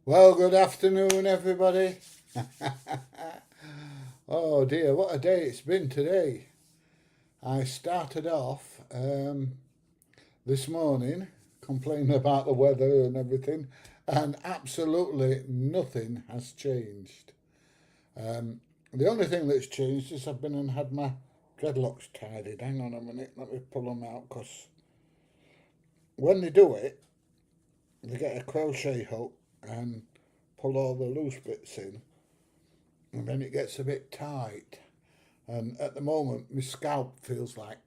Well, good afternoon, everybody. Oh dear, what a day it's been today. I started off this morning complaining about the weather and everything, and absolutely nothing has changed. The only thing that's changed is I've been and had my dreadlocks tidied. Hang on a minute, let me pull them out, because when they do it, they get a crochet hook and pull all the loose bits in, and then it gets a bit tight. And at the moment, my scalp feels like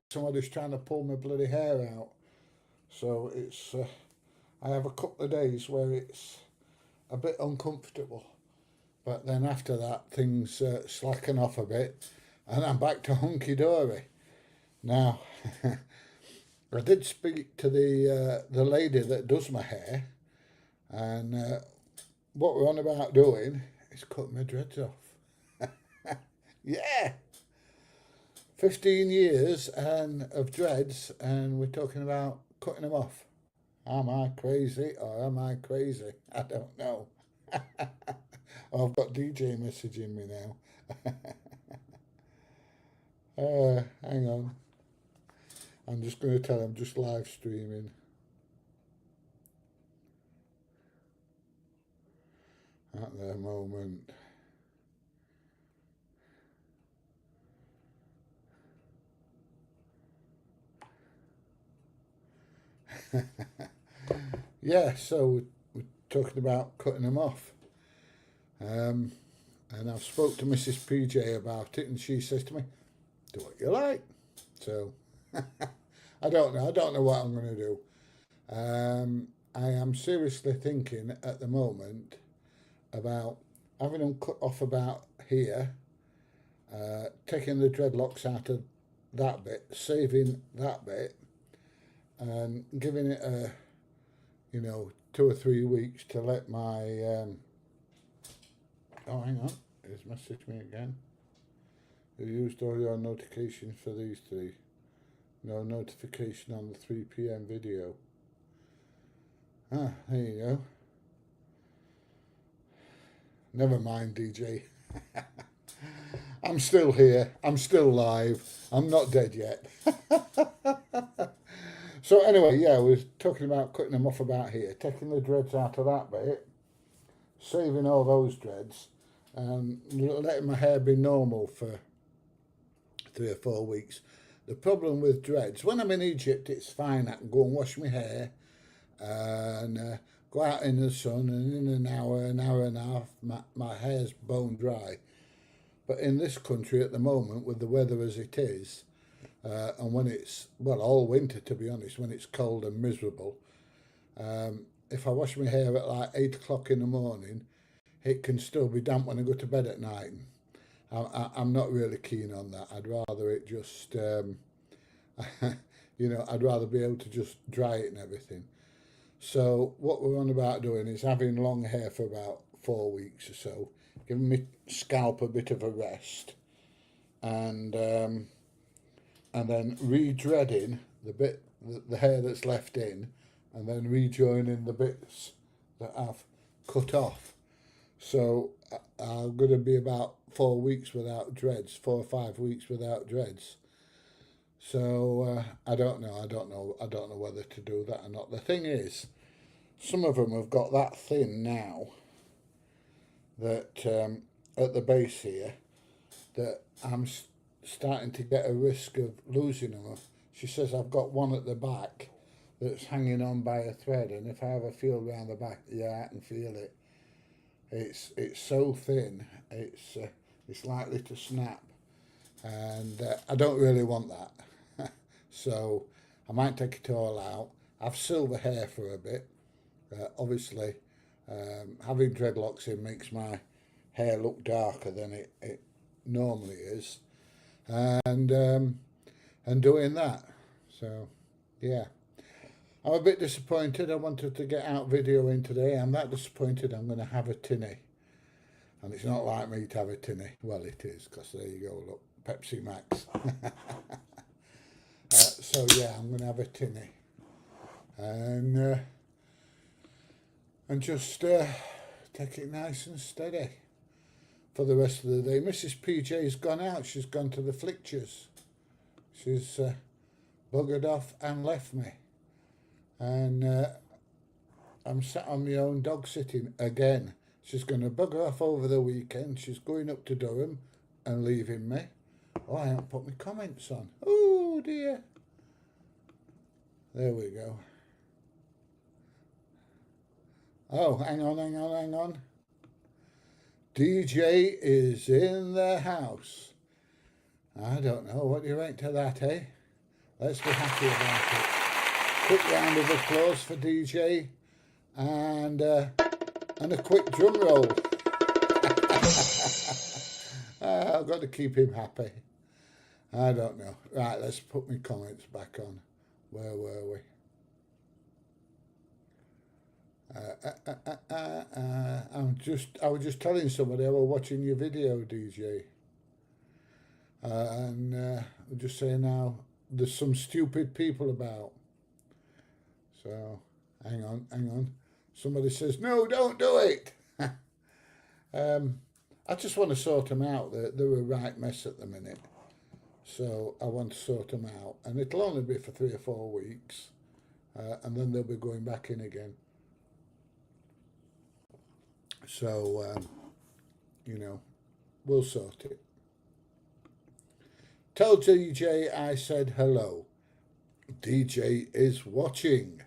somebody's trying to pull my bloody hair out. So it's I have a couple of days where it's a bit uncomfortable, but then after that, things slacken off a bit, and I'm back to hunky dory. Now, I did speak to the lady that does my hair, and what we're on about doing is cutting my dreads off. Yeah, 15 years and of dreads, and we're talking about cutting them off. Am I crazy or am I crazy? I don't know. Oh, I've got DJ messaging me now. Hang on. I'm just going to tell him just live streaming at the moment. Yeah, so we're talking about cutting them off. And I've spoke to Mrs. PJ about it, and she says to me, "Do what you like." So I don't know. I don't know what I'm going to do. I am seriously thinking at the moment about having them cut off about here, taking the dreadlocks out of that bit, saving that bit, and giving it 2 or 3 weeks to let my. Oh, hang on. He's messaged me again. You used all your notifications for these three. No notification on the 3 p.m. video. Ah, there you go. Never mind, DJ. I'm still here. I'm still live. I'm not dead yet. So anyway, yeah, we're talking about cutting them off about here, taking the dreads out of that bit, saving all those dreads, and letting my hair be normal for 3 or 4 weeks. The problem with dreads, when I'm in Egypt, it's fine. I can go and wash my hair and go out in the sun, and in an hour and a half, my hair's bone dry. But in this country at the moment, with the weather as it is, and when it's, well, all winter to be honest, when it's cold and miserable, if I wash my hair at like 8 o'clock in the morning, it can still be damp when I go to bed at night. I'm not really keen on that. I'd rather it just, I'd rather be able to just dry it and everything. So what we're on about doing is having long hair for about 4 weeks or so, giving my scalp a bit of a rest, and then re-dreading the hair that's left in, and then rejoining the bits that I've cut off. So I'm going to be about 4 weeks without dreads, 4 or 5 weeks without dreads. So I don't know. I don't know whether to do that or not. The thing is, some of them have got that thin now that at the base here, that I'm starting to get a risk of losing them. She says I've got one at the back that's hanging on by a thread, and if I ever feel around the back, yeah, I can feel it. It's so thin, it's likely to snap, and I don't really want that. So I might take it all out. I've silver hair for a bit. Obviously, having dreadlocks in makes my hair look darker than it normally is, and doing that. So yeah, I'm a bit disappointed. I wanted to get out video in today. I'm that disappointed. I'm going to have a tinny, and it's not like me to have a tinny. Well, it is, because there you go. Look, Pepsi Max. So yeah, I'm going to have a tinny, and and just take it nice and steady for the rest of the day. Mrs. PJ's gone out. She's gone to the flictures. She's buggered off and left me. And I'm sat on my own dog sitting again. She's going to bugger off over the weekend. She's going up to Durham and leaving me. Oh, I haven't put my comments on. Oh, dear. There we go. Oh, hang on. DJ is in the house. I don't know. What do you rate to that, eh? Let's be happy about it. Quick round of applause for DJ. And a quick drum roll. I've got to keep him happy. I don't know. Right, let's put my comments back on. Where were we? I was just telling somebody I was watching your video, DJ. And I'm just saying now, there's some stupid people about. So, hang on. Somebody says, no, don't do it. I just want to sort them out. They're a right mess at the minute. So I want to sort them out. And it'll only be for 3 or 4 weeks. And then they'll be going back in again. So, you know, we'll sort it. Tell DJ I said hello. DJ is watching.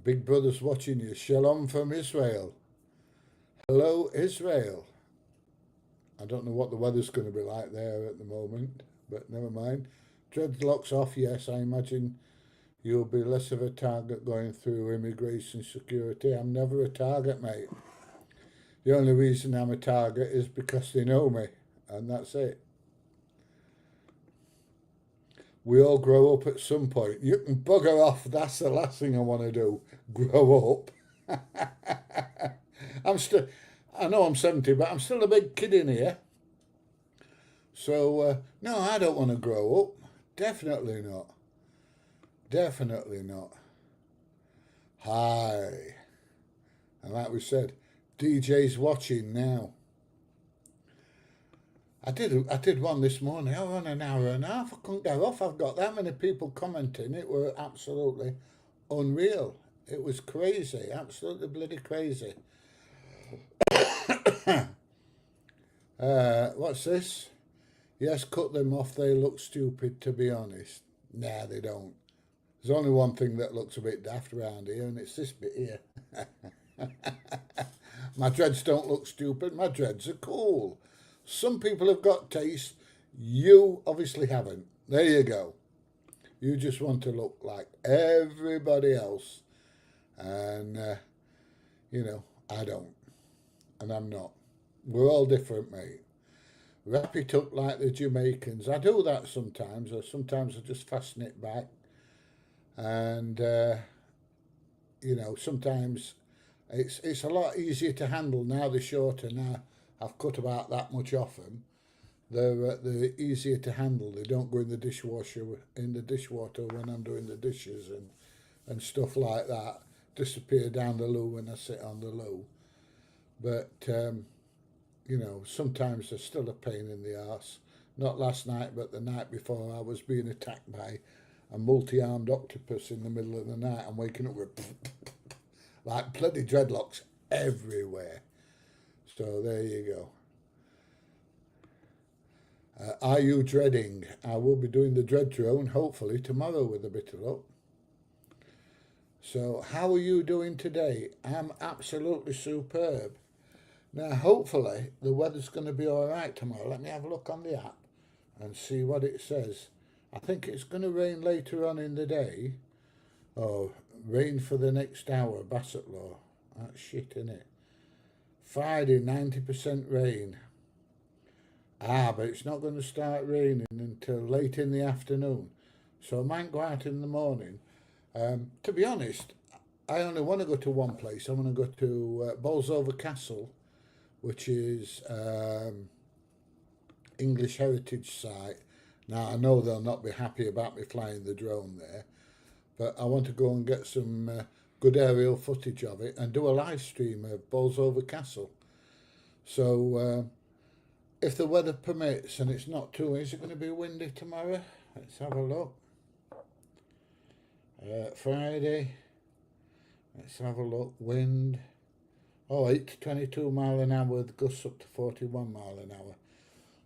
Big Brother's watching you. Shalom from Israel. Hello, Israel. I don't know what the weather's going to be like there at the moment, but never mind. Dreadlocks off, yes, I imagine you'll be less of a target going through immigration security. I'm never a target, mate. The only reason I'm a target is because they know me, and that's it. We all grow up at some point. You can bugger off. That's the last thing I want to do. Grow up. I know I'm 70, but I'm still a big kid in here. So, no, I don't want to grow up. Definitely not. Definitely not. Hi. And like we said, DJ's watching now. I did one this morning. I was on an hour and a half. I couldn't get off. I've got that many people commenting. It were absolutely unreal. It was crazy. Absolutely bloody crazy. What's this? Yes, cut them off. They look stupid, to be honest. Nah, they don't. There's only one thing that looks a bit daft around here, and it's this bit here. My dreads don't look stupid. My dreads are cool. Some people have got taste. You obviously haven't. There you go. You just want to look like everybody else. And, you know, I don't. And I'm not. We're all different, mate. Wrap it up like the Jamaicans. I do that sometimes, or sometimes I just fasten it back. And, you know, sometimes it's a lot easier to handle now. They're shorter now. I've cut about that much off them. They're easier to handle. They don't go in the dishwater when I'm doing the dishes and stuff like that. Disappear down the loo when I sit on the loo. But you know, sometimes they're still a pain in the arse. Not last night, but the night before, I was being attacked by a multi-armed octopus in the middle of the night. I'm waking up with like bloody dreadlocks everywhere. So there you go. Are you dreading? I will be doing the dread drone hopefully tomorrow with a bit of luck. So how are you doing today? I'm absolutely superb. Now hopefully the weather's going to be all right tomorrow. Let me have a look on the app and see what it says. I think it's going to rain later on in the day. Oh, rain for the next hour, Bassett Law. That's shit, innit? Friday, 90% rain. But it's not going to start raining until late in the afternoon. So I might go out in the morning. To be honest, I only want to go to one place. I want to go to Bolsover Castle, which is English heritage site. Now, I know they'll not be happy about me flying the drone there, but I want to go and get some good aerial footage of it and do a live stream of Bolsover Castle. So if the weather permits and it's not too, is it going to be windy tomorrow? Let's have a look. Friday, let's have a look. Wind, 8 to 22 mile an hour with gusts up to 41 mile an hour.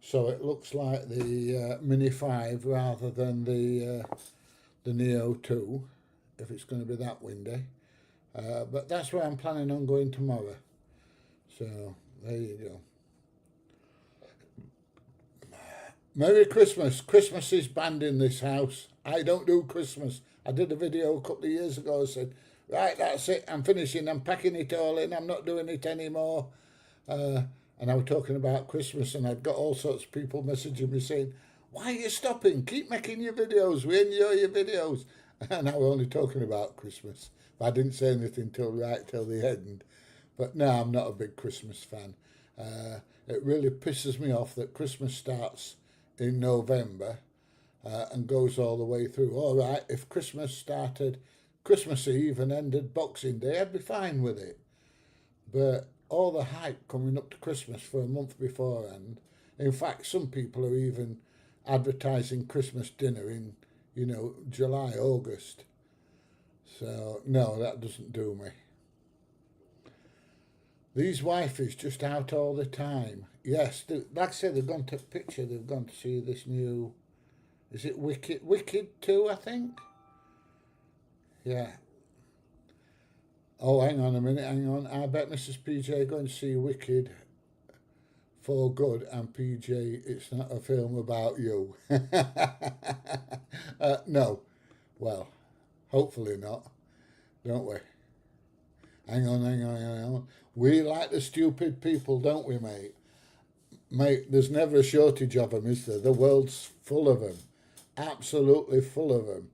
So it looks like the Mini 5 rather than the Neo 2, if it's going to be that windy. But that's where I'm planning on going tomorrow. So there you go. Merry Christmas. Christmas is banned in this house. I don't do Christmas. I did a video a couple of years ago. I said, right, that's it. I'm finishing. I'm packing it all in. I'm not doing it anymore. And I was talking about Christmas, and I'd got all sorts of people messaging me saying, why are you stopping? Keep making your videos. We enjoy your videos. And I was only talking about Christmas. I didn't say anything till the end. But no, I'm not a big Christmas fan. It really pisses me off that Christmas starts in November and goes all the way through. All right, if Christmas started Christmas Eve and ended Boxing Day, I'd be fine with it. But all the hype coming up to Christmas for a month beforehand. In fact, some people are even advertising Christmas dinner in, July, August. So, no, that doesn't do me. These wifeys just out all the time. Yes, like I said, they've gone to picture. They've gone to see this new, is it Wicked 2, I think? Yeah. Oh, hang on a minute, hang on. I bet Mrs. PJ going to see Wicked for good, and PJ, it's not a film about you. No. Well, hopefully not, don't we? Hang on. We like the stupid people, don't we, mate? Mate, there's never a shortage of them, is there? The world's full of them. Absolutely full of them.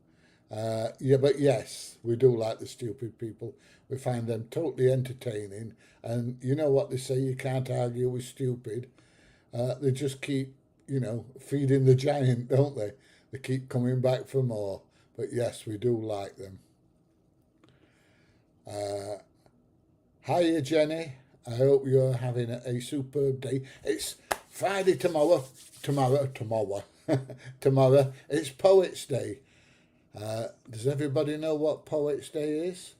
Yeah, but yes, we do like the stupid people. We find them totally entertaining. And you know what they say, you can't argue with stupid. They just keep, feeding the giant, don't they? They keep coming back for more. But yes, we do like them. Hiya, Jenny. I hope you're having a superb day. It's Friday tomorrow. Tomorrow. It's Poets' Day. Does everybody know what Poets' Day is?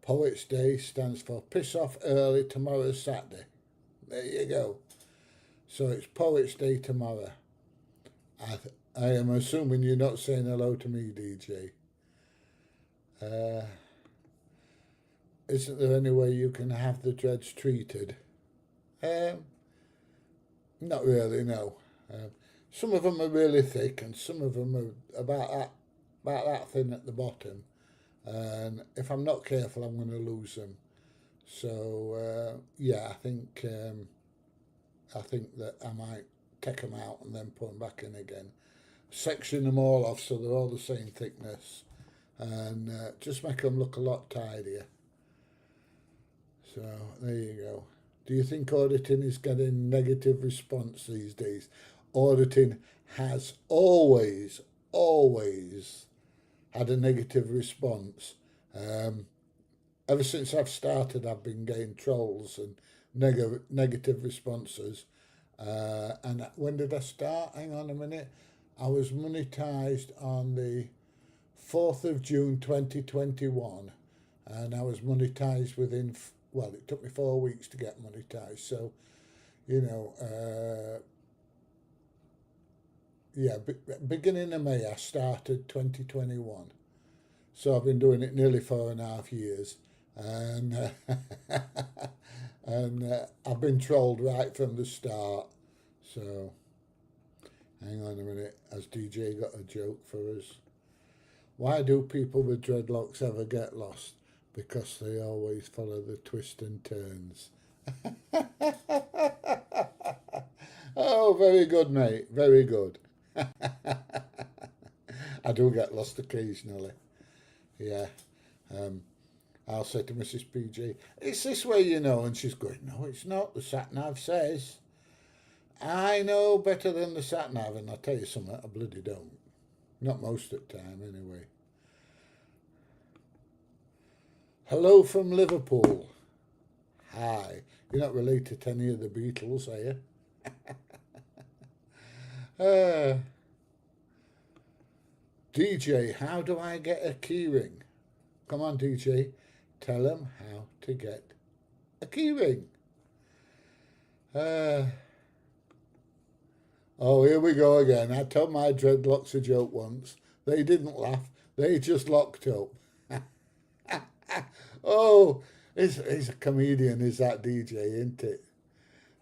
Poets' Day stands for Piss Off Early, tomorrow's Saturday. There you go. So it's Poets' Day tomorrow. I am assuming you're not saying hello to me, DJ. Isn't there any way you can have the dreads treated? Not really, no. Some of them are really thick, and some of them are about that thin at the bottom. And if I'm not careful, I'm going to lose them. So yeah, I think that I might take them out and then put them back in again. Section them all off so they're all the same thickness, and just make them look a lot tidier. So there you go. Do you think auditing is getting negative response these days? Auditing has always had a negative response. Ever since I've started, I've been getting trolls and negative responses. And when did I start? Hang on a minute. I was monetized on the 4th of June 2021, and I was monetized within, well, it took me 4 weeks to get monetized. So, yeah, beginning of May I started 2021. So I've been doing it nearly 4.5 years, and I've been trolled right from the start. So hang on a minute, has DJ got a joke for us? Why do people with dreadlocks ever get lost? Because they always follow the twists and turns. Oh, very good, mate, very good. I do get lost occasionally. Yeah. I'll say to Mrs. PG, it's this way, and she's going, no, it's not. The sat-nav says. I know better than the sat-nav, and I'll tell you something, I bloody don't. Not most of the time, anyway. Hello from Liverpool. Hi. You're not related to any of the Beatles, are you? Uh, DJ, how do I get a keyring? Come on, DJ. Tell them how to get a keyring. Oh, here we go again. I told my dreadlocks a joke once. They didn't laugh. They just locked up. Oh, he's a comedian, is that DJ, isn't it?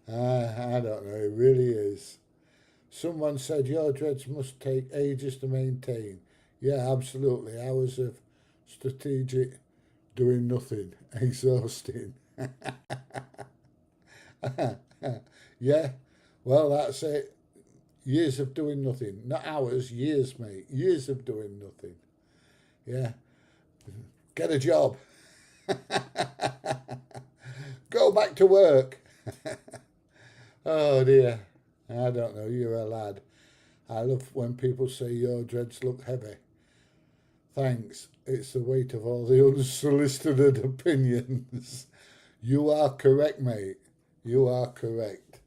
I don't know. It really is. Someone said your dreads must take ages to maintain. Yeah, absolutely. Hours of strategic doing nothing. Exhausting. Yeah, well, that's it. Years of doing nothing. Not hours, years, mate. Years of doing nothing. Yeah. Get a job. Go back to work. Oh dear. I don't know. You're a lad. I love when people say your dreads look heavy. Thanks. It's the weight of all the unsolicited opinions. You are correct, mate. You are correct.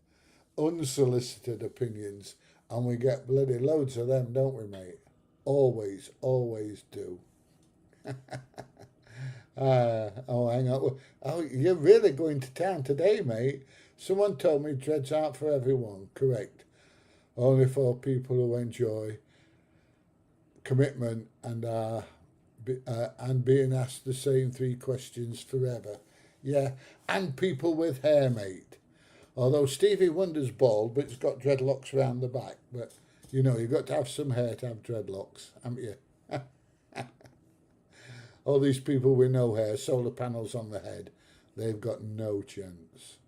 Unsolicited opinions. And we get bloody loads of them, don't we, mate? Always, always do. Oh, hang on. Oh, you're really going to town today, mate. Someone told me dreads aren't for everyone. Correct. Only for people who enjoy commitment and being asked the same three questions forever. Yeah, and people with hair, mate. Although Stevie Wonder's bald, but he's got dreadlocks round the back. But you know, you've got to have some hair to have dreadlocks, haven't you? All these people with no hair, solar panels on the head, they've got no chance.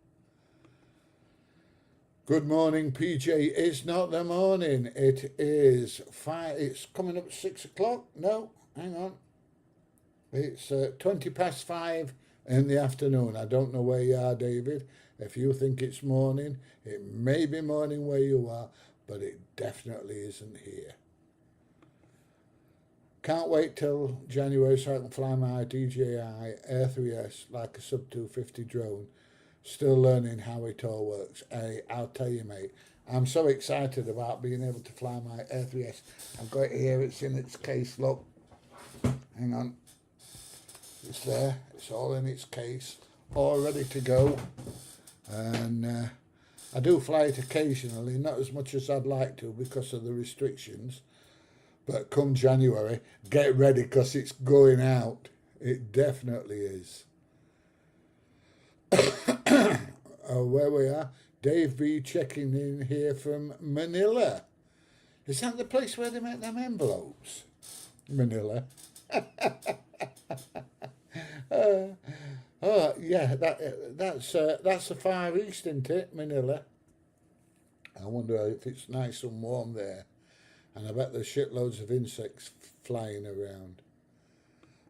Good morning, PJ. It's not the morning. It is 5. It's coming up 6 o'clock. No, hang on. It's 20 past 5 in the afternoon. I don't know where you are, David. If you think it's morning, it may be morning where you are, but it definitely isn't here. Can't wait till January so I can fly my DJI Air 3S like a sub 250 drone. Still learning how it all works. I'll tell you, mate, I'm so excited about being able to fly my Air 3S. I've got it here, it's in its case, look. Hang on. It's there, it's all in its case, all ready to go. And I do fly it occasionally, not as much as I'd like to because of the restrictions. But come January, get ready because it's going out. It definitely is. Oh, where we are. Dave B checking in here from Manila. Is that the place where they make them envelopes? Manila. Oh yeah, that's the Far East, isn't it? Manila. I wonder if it's nice and warm there. And I bet there's shitloads of insects flying around.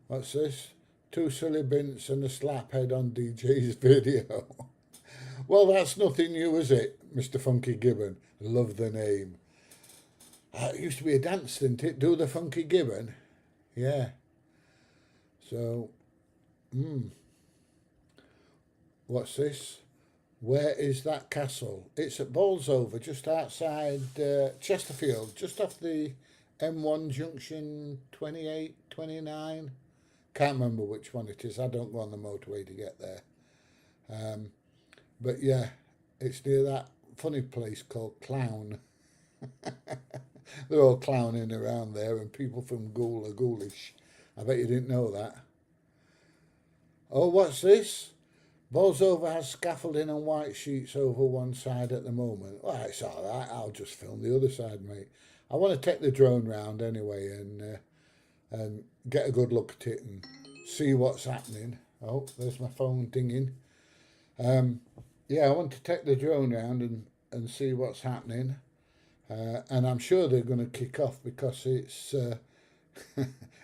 What's this? 2 silly bints and a slap head on DJ's video. Well, that's nothing new, is it, Mr. Funky Gibbon? Love the name. It used to be a dance, didn't it? Do the Funky Gibbon? Yeah. So, what's this? Where is that castle? It's at Bolsover, just outside Chesterfield, just off the M1 junction 28, 29. Can't remember which one it is. I don't go on the motorway to get there. But yeah, it's near that funny place called Clown. They're all clowning around there, and people from Goole are ghoulish. I bet you didn't know that. Oh, what's this? Bolsover has scaffolding and white sheets over one side at the moment. Well, it's all right. I'll just film the other side, mate. I want to take the drone round anyway and get a good look at it and see what's happening. Oh, there's my phone dinging. Yeah, I want to take the drone round and see what's happening. And I'm sure they're going to kick off because it's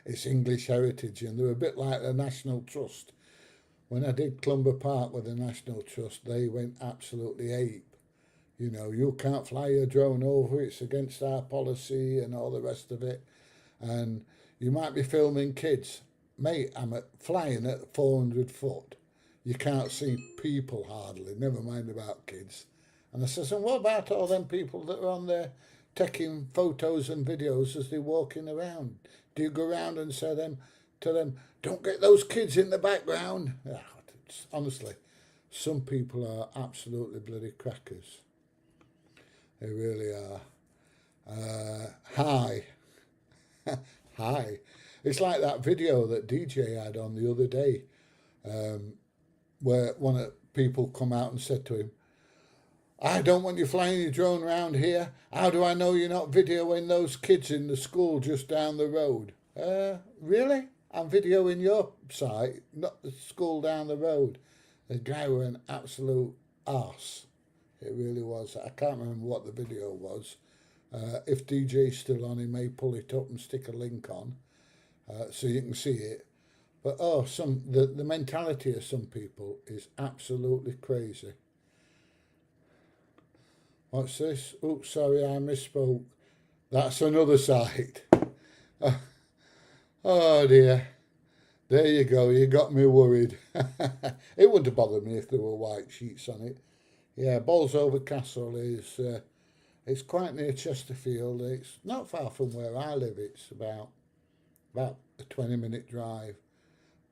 it's English heritage, and they're a bit like the National Trust. When I did Clumber Park with the National Trust, they went absolutely ape. You know, you can't fly your drone over, it's against our policy and all the rest of it. And you might be filming kids. mate, I'm flying at 400 foot. You can't see people hardly, never mind about kids. And I says, and what about all them people that are on there taking photos and videos as they're walking around? Do you go around and say to them, don't get those kids in the background? Honestly, some people are absolutely bloody crackers. They really are. Hi. Hi. It's like that video that DJ had on the other day, where one of the people come out and said to him, I don't want you flying your drone around here. How do I know you're not videoing those kids in the school just down the road? Really? I'm videoing your site, not the school down the road. The guy was an absolute arse. It really was. I can't remember what the video was. If DJ's still on, he may pull it up and stick a link on so you can see it. But the mentality of some people is absolutely crazy. What's this? Oops, sorry, I misspoke. That's another site. Oh dear. There you go, you got me worried. It wouldn't have bothered me if there were white sheets on it. Yeah, Bolsover Castle is it's quite near Chesterfield. It's not far from where I live. It's about a 20-minute drive.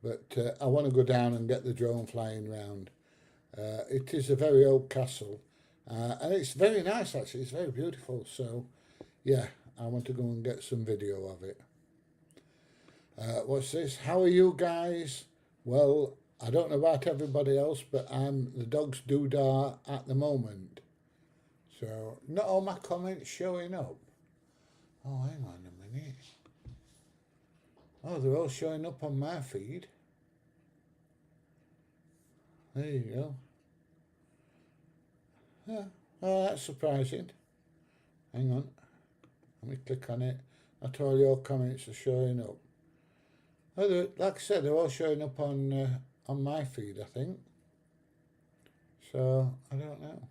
But I want to go down and get the drone flying round. It is a very old castle. And it's very nice, actually. It's very beautiful. So, yeah, I want to go and get some video of it. What's this? How are you guys? Well, I don't know about everybody else, but I'm the dog's doodah at the moment. So, not all my comments showing up. Oh, hang on a minute. Oh, they're all showing up on my feed. There you go. Yeah. Oh, that's surprising. Hang on. Let me click on it. Not all your comments are showing up. Oh, like I said, they're all showing up on my feed, I think. So, I don't know.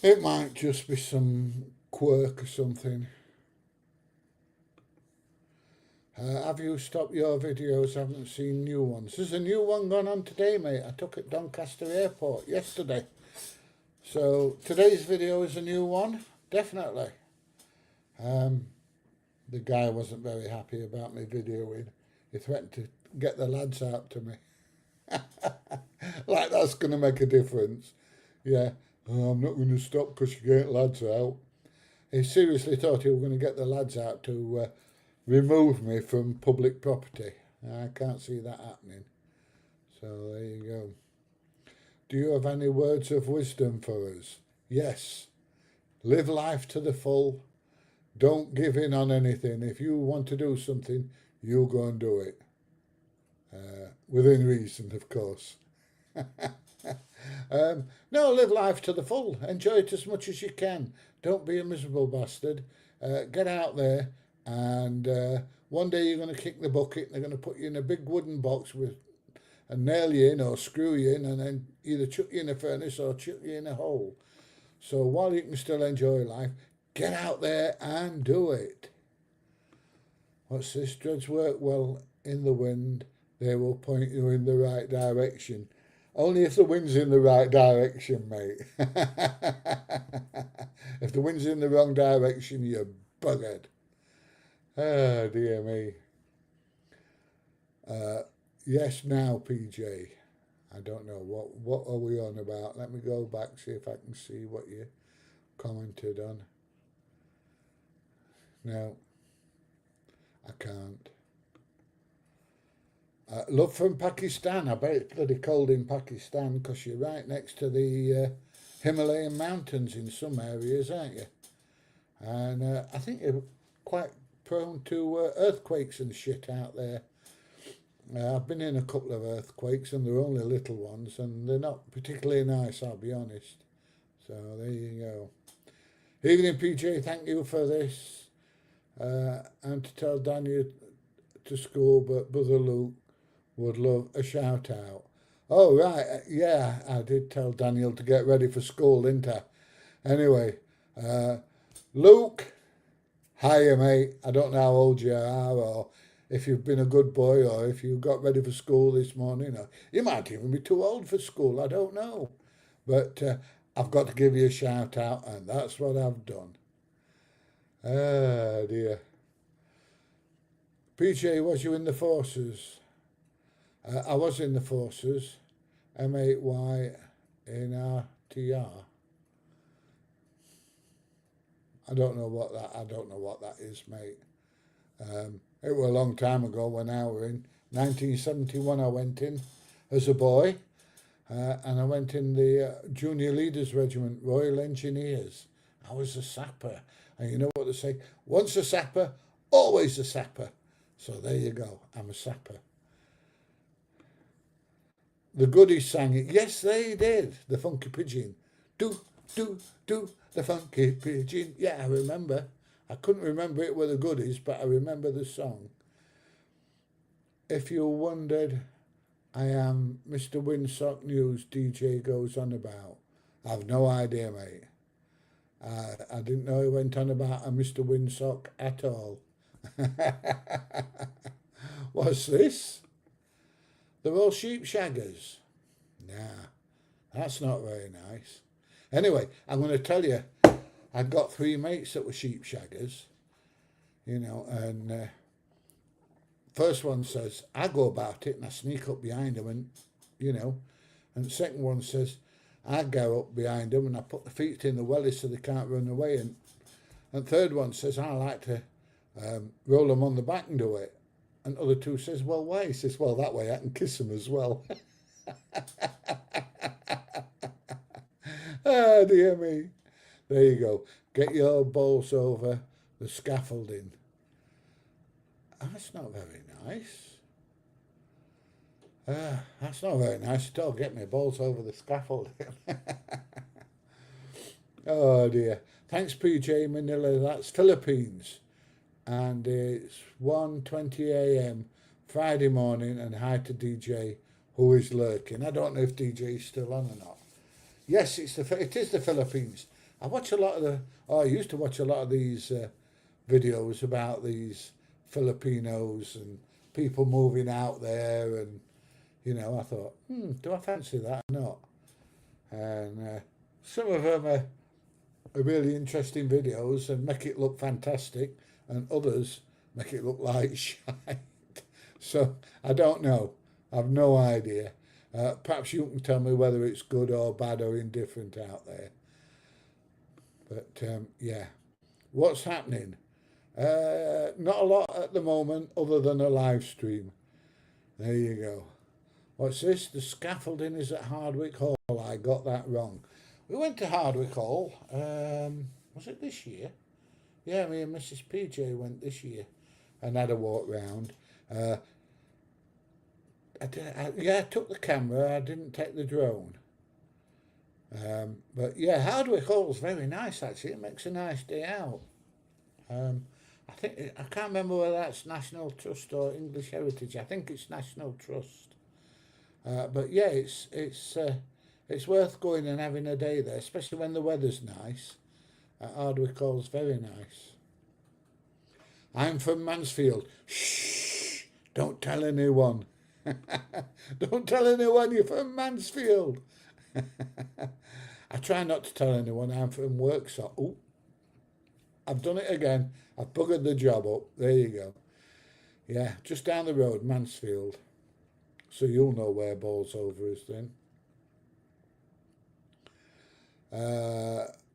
It might just be some quirk or something. Have you stopped your videos? I haven't seen new ones. There's a new one gone on today, mate. I took at Doncaster Airport yesterday. So today's video is a new one, definitely. The guy wasn't very happy about me videoing. He threatened to get the lads out to me. Like that's going to make a difference. Yeah, I'm not going to stop because you get lads out. He seriously thought he was going to get the lads out to remove me from public property. I can't see that happening. So there you go. Do you have any words of wisdom for us? Yes. Live life to the full. Don't give in on anything. If you want to do something, you go and do it. Within reason, of course. No, live life to the full. Enjoy it as much as you can. Don't be a miserable bastard. Get out there. And one day you're going to kick the bucket and they're going to put you in a big wooden box and nail you in or screw you in and then either chuck you in a furnace or chuck you in a hole. So while you can still enjoy life, get out there and do it. What's this? Dreads work well in the wind. They will point you in the right direction. Only if the wind's in the right direction, mate. If the wind's in the wrong direction, you're buggered. Oh, dear me. Yes, now, PJ. I don't know. What are we on about? Let me go back, see if I can see what you commented on. No, I can't. Love from Pakistan. I bet it's bloody cold in Pakistan because you're right next to the Himalayan mountains in some areas, aren't you? And I think you're quite prone to earthquakes and shit out there. I've been in a couple of earthquakes and they're only little ones and they're not particularly nice, I'll be honest. So there you go. Evening, PJ, thank you for this. And to tell Daniel to school, but Brother Luke would love a shout out. Oh, right. Yeah, I did tell Daniel to get ready for school, didn't I? Anyway, Luke, hiya, mate. I don't know how old you are or if you've been a good boy or if you got ready for school this morning. Or you might even be too old for school, I don't know. But I've got to give you a shout out, and that's what I've done. Ah, dear. PJ, was you in the forces? I was in the forces. MAYNRTR. I don't know what that is, mate. It was a long time ago when I were in 1971. I went in as a boy, and I went in the Junior Leaders Regiment, Royal Engineers. I was a sapper, and you know what they say: once a sapper, always a sapper. So there you go. I'm a sapper. The Goodies sang it. Yes, they did. The Funky Pigeon. Do, do, do, the Funky Pigeon. Yeah, I remember. I couldn't remember it with the Goodies, but I remember the song. If you wondered, I am Mr. Windsock News DJ goes on about. I've no idea, mate. I didn't know he went on about a Mr. Windsock at all. What's this? They're all sheep shaggers. Nah, that's not very nice. Anyway, I'm going to tell you, I'd got 3 mates that were sheep shaggers, and first one says, I go about it and I sneak up behind them and the second one says, I go up behind them and I put the feet in the wellies so they can't run away, and third one says, I like to roll them on the back and do it. And other two says, well, why? He says, well, that way I can kiss them as well. Ah, dear me. There you go. Get your balls over the scaffolding. That's not very nice. That's not very nice at all. Get my balls over the scaffolding. Oh, dear. Thanks, PJ Manila. That's Philippines. And it's 1:20 a.m. Friday morning, and hi to DJ who is lurking. I don't know if DJ is still on or not. Yes, it is the Philippines. I used to watch a lot of these videos about these Filipinos and people moving out there, and I thought, do I fancy that or not? And some of them are really interesting videos and make it look fantastic, and others make it look like shite. So I don't know. I've no idea. Perhaps you can tell me whether it's good or bad or indifferent out there. But yeah, what's happening? Not a lot at the moment other than a live stream. There you go. What's this? The scaffolding is at Hardwick Hall. I got that wrong. We went to Hardwick Hall. Was it this year? Yeah, me and Mrs. PJ went this year and had a walk round. I took the camera. I didn't take the drone. But yeah, Hardwick Hall's very nice actually. It makes a nice day out. I can't remember whether that's National Trust or English Heritage. I think it's National Trust. But yeah, it's worth going and having a day there, especially when the weather's nice. Hardwick Hall's very nice. I'm from Mansfield. Shh! Don't tell anyone. Don't tell anyone you're from Mansfield. I try not to tell anyone I'm from Worksop. Oh, I've done it again. I've buggered the job up. There you go. Yeah, just down the road, Mansfield. So you'll know where Bolsover is then.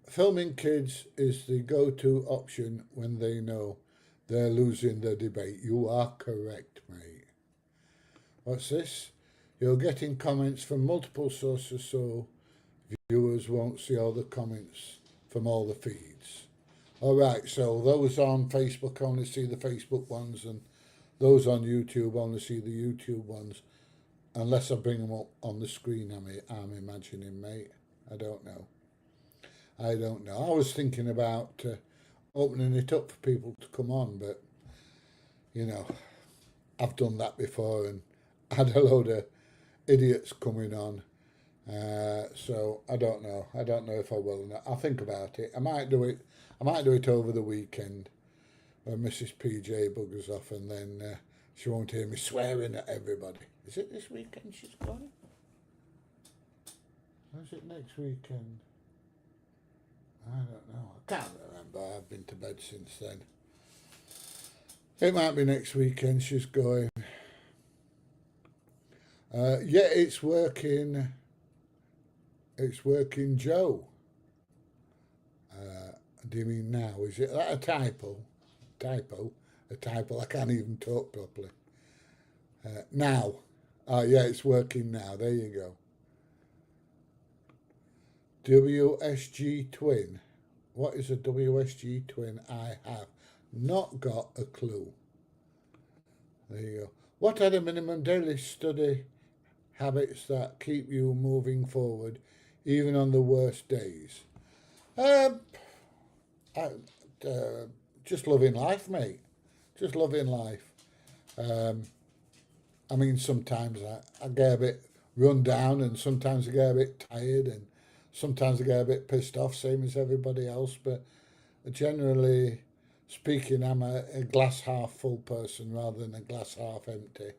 Filming kids is the go-to option when they know they're losing the debate. You are correct, mate. What's this? You're getting comments from multiple sources, so viewers won't see all the comments from all the feeds. All right, so those on Facebook only see the Facebook ones, and those on YouTube only see the YouTube ones, unless I bring them up on the screen, I'm imagining, mate. I don't know. I was thinking about opening it up for people to come on, but, I've done that before and had a load of idiots coming on. So I don't know. I don't know if I will or not. I'll think about it. I might do it over the weekend when Mrs. PJ buggers off, and then She won't hear me swearing at everybody. Is it this weekend she's going? Or is it next weekend? I don't know. I can't remember. I've been to bed since then. It might be next weekend she's going. Yeah, it's working. It's working, Joe. Do you mean now? Is it that a typo? A typo. I can't even talk properly. Now. Yeah, it's working now. There you go. WSG twin. What is a WSG twin? I have not got a clue. There you go. What are the minimum daily study habits that keep you moving forward, even on the worst days? Just loving life, mate. Just loving life. I mean, sometimes I get a bit run down, and sometimes I get a bit tired, and sometimes I get a bit pissed off, same as everybody else. But generally speaking, I'm a glass half full person rather than a glass half empty.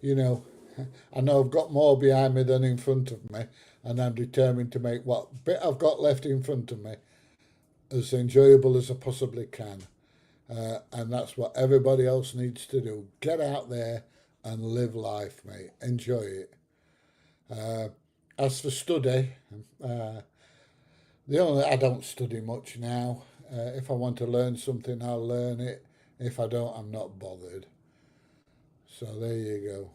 You know, I know I've got more behind me than in front of me, and I'm determined to make what bit I've got left in front of me as enjoyable as I possibly can. And that's what everybody else needs to do. Get out there and live life, mate. Enjoy it. As for study, I don't study much now. If I want to learn something, I'll learn it. If I don't, I'm not bothered. So there you go.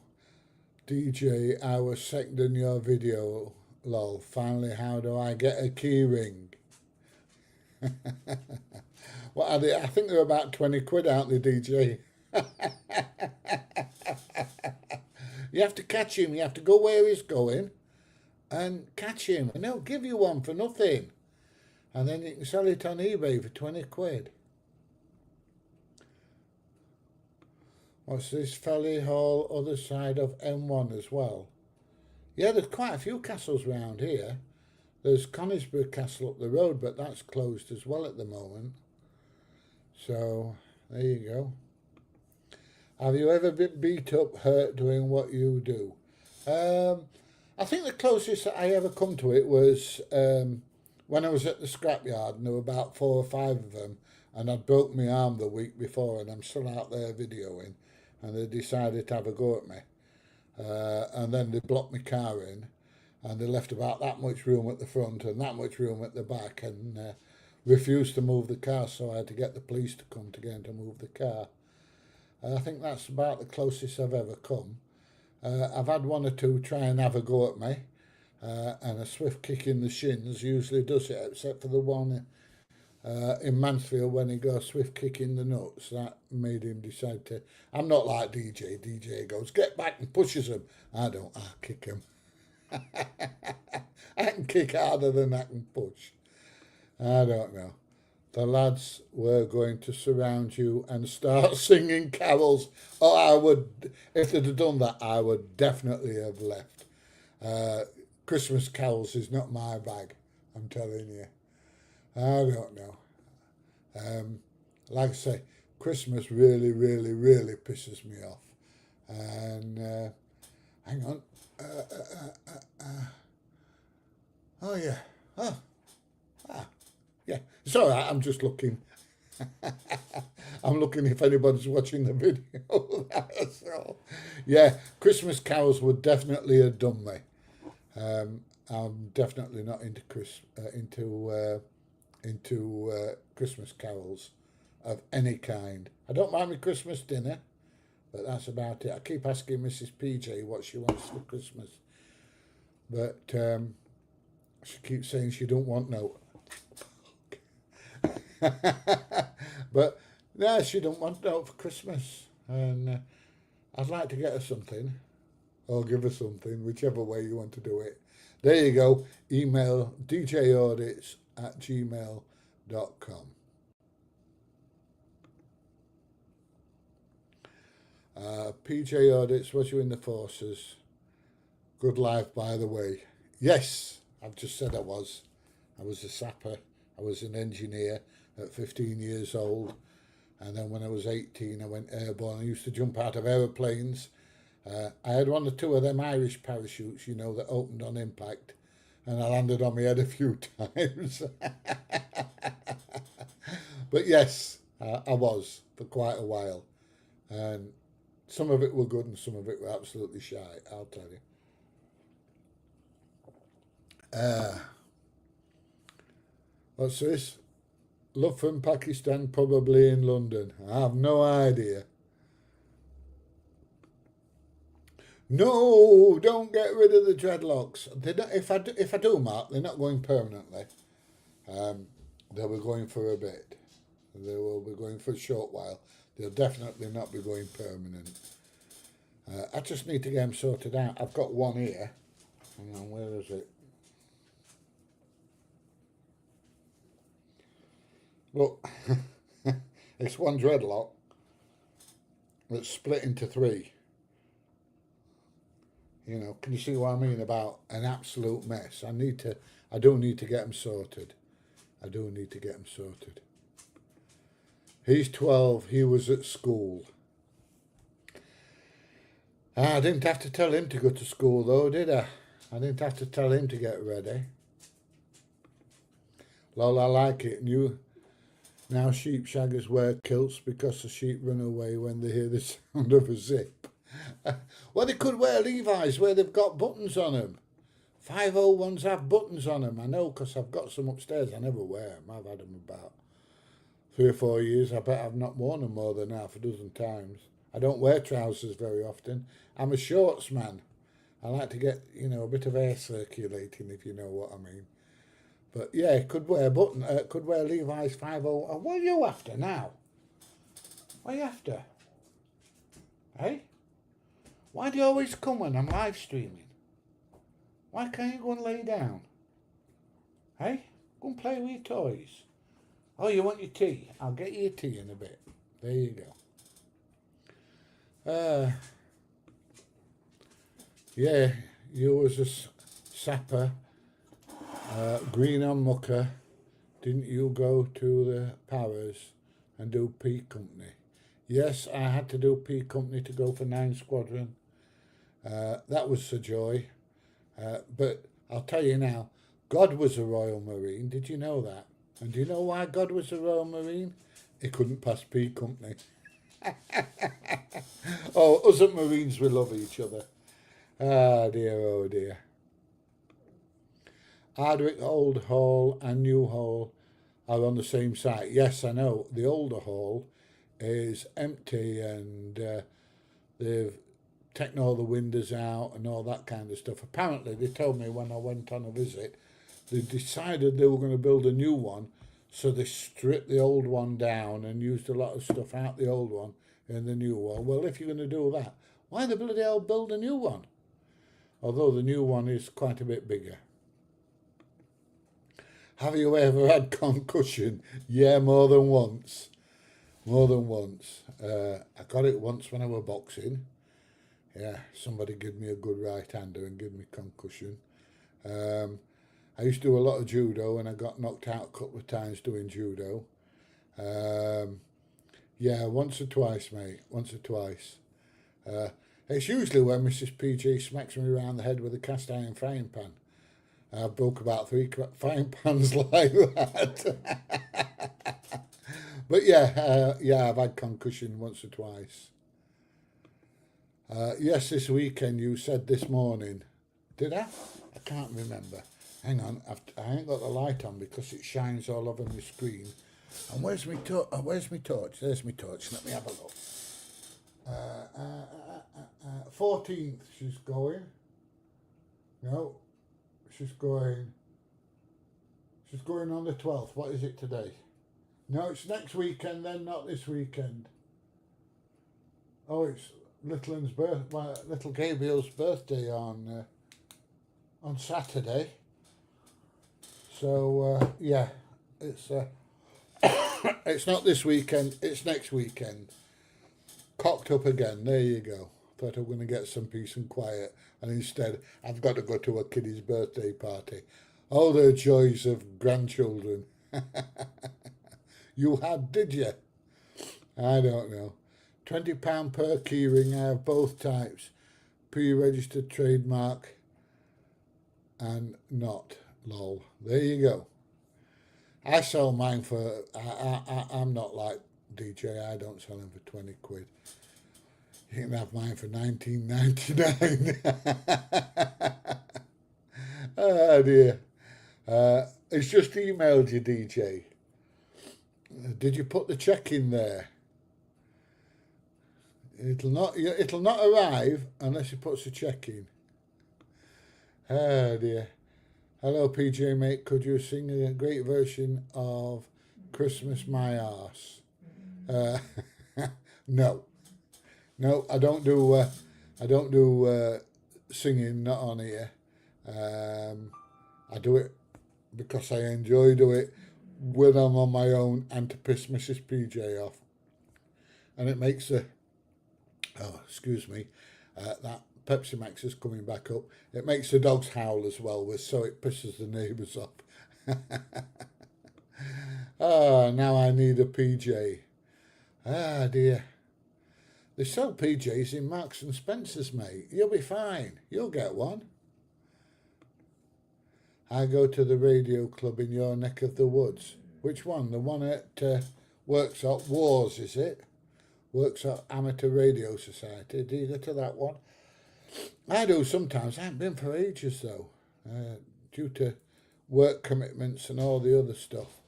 DJ, I was seconding your video, lol. Finally, how do I get a key ring? What are they? I think they're about 20 quid, aren't they, DJ? You have to catch him. You have to go where he's going and catch him. And he'll give you one for nothing. And then you can sell it on eBay for 20 quid. What's this? Felly Hall, other side of M1 as well. Yeah, there's quite a few castles round here. There's Conisbrough Castle up the road, but that's closed as well at the moment. So, there you go. Have you ever been beat up, hurt doing what you do? I think the closest that I ever come to it was when I was at the scrapyard, and there were about 4 or 5 of them, and I'd broke my arm the week before, and I'm still out there videoing, and they decided to have a go at me. And then they blocked my car in, and they left about that much room at the front and that much room at the back, and refused to move the car, so I had to get the police to come to get them to move the car. I think that's about the closest I've ever come. I've had 1 or 2 try and have a go at me, and a swift kick in the shins usually does it, except for the one in Mansfield when he got a swift kick in the nuts. That made him decide to... I'm not like DJ. DJ goes, get back, and pushes him. I don't. I kick him. I can kick harder than I can push. I don't know. The lads were going to surround you and start singing carols. Oh, I would, if they'd have done that, I would definitely have left. Christmas carols is not my bag, I'm telling you. I don't know. Like I say, Christmas really, really, really pisses me off. And hang on. Oh, yeah. Yeah, it's all right. I'm just looking. I'm looking if anybody's watching the video. So, yeah, Christmas carols would definitely have done me. I'm definitely not into Christmas carols of any kind. I don't mind my Christmas dinner, but that's about it. I keep asking Mrs. PJ what she wants for Christmas, but she keeps saying she don't want no. But no, she don't want no for Christmas, and I'd like to get her something, or give her something, whichever way you want to do it. There you go. Email djaudits@gmail.com. PJ Audits, was you in the forces? Good life, by the way. Yes, I've just said I was. I was a sapper. I was an engineer at 15 years old. And then when I was 18, I went airborne. I used to jump out of aeroplanes. I had one or two of them Irish parachutes, you know, that opened on impact. And I landed on my head a few times. But yes, I was for quite a while. And some of it were good and some of it were absolutely shite, I'll tell you. What's this? Love from Pakistan, probably in London. I have no idea. No, don't get rid of the dreadlocks. They're not, if I do, Mark, they're not going permanently. They were going for a bit. They will be going for a short while. They'll definitely not be going permanent. I just need to get them sorted out. I've got one here. Hang on, where is it? Look, it's one dreadlock that's split into three. You know, can you see what I mean about an absolute mess? I do need to get them sorted. I do need to get them sorted. He's 12, he was at school. I didn't have to tell him to go to school though, did I? I didn't have to tell him to get ready. Lol, I like it. Now sheep shaggers wear kilts because the sheep run away when they hear the sound of a zip. Well, they could wear Levi's where they've got buttons on them. 501s have buttons on them. I know because I've got some upstairs. I never wear them. I've had them about 3 or 4 years. I bet I've not worn them more than half a dozen times. I don't wear trousers very often. I'm a shorts man. I like to get, you know, a bit of air circulating, if you know what I mean. But yeah, could wear Levi's 501. What are you after now? What are you after? Hey? Why do you always come when I'm live streaming? Why can't you go and lay down? Hey? Go and play with your toys. Oh, you want your tea? I'll get you your tea in a bit. There you go. Yeah, you was a sapper. Green on mucker, didn't you go to the Paras and do P Company? Yes, I had to do P Company to go for 9 Squadron. That was a joy. But I'll tell you now, God was a Royal Marine. Did you know that? And do you know why God was a Royal Marine? He couldn't pass P Company. Oh, us at Marines, we love each other. Ah, dear, oh dear. Hardwick Old Hall and New Hall are on the same site. Yes, I know. The older hall is empty and they've taken all the windows out and all that kind of stuff. Apparently, they told me when I went on a visit, they decided they were going to build a new one, so they stripped the old one down and used a lot of stuff out the old one in the new one. Well, if you're going to do that, why the bloody hell build a new one? Although the new one is quite a bit bigger. Have you ever had concussion? Yeah, more than once. More than once. I got it once when I was boxing. Yeah, somebody gave me a good right-hander and gave me concussion. I used to do a lot of judo and I got knocked out a couple of times doing judo. Yeah, once or twice, mate. Once or twice. It's usually when Mrs. PG smacks me around the head with a cast iron frying pan. I broke about 3 frying pans like that. But yeah, I've had concussion once or twice. Yes, this weekend, you said this morning. Did I? I can't remember. Hang on, I ain't got the light on because it shines all over my screen. And where's my torch? There's my torch. Let me have a look. 14th she's going. No. She's going on the 12th. What is it today? No, it's next weekend then, not this weekend. Oh, it's little Gabriel's birthday on Saturday. So yeah, it's it's not this weekend, it's next weekend. Cocked up again, there you go. Thought I was going to get some peace and quiet, and instead I've got to go to a kiddie's birthday party. Oh, the joys of grandchildren. You had, did you? I don't know. £20 per keyring. I have both types. Pre-registered trademark and not. Lol. There you go. I sell mine for... I'm not like DJ. I don't sell them for 20 quid. You can have mine for 19.99. Oh dear. It's just emailed you, DJ. Did you put the check in there? It'll not arrive unless he puts a check in. Oh dear. Hello PJ mate, could you sing a great version of Christmas My Arse? No. No, I don't do singing, not on here. I do it because I enjoy doing it when I'm on my own and to piss Mrs. PJ off. And it makes that Pepsi Max is coming back up. It makes the dogs howl as well, so it pisses the neighbours off. Oh, now I need a PJ. Ah, dear. They sell PJs in Marks and Spencer's, mate. You'll be fine. You'll get one. I go to the radio club in your neck of the woods. Which one? The one at Worksop Wars, is it? Worksop Amateur Radio Society. Do you go to that one? I do sometimes. I haven't been for ages, though, due to work commitments and all the other stuff.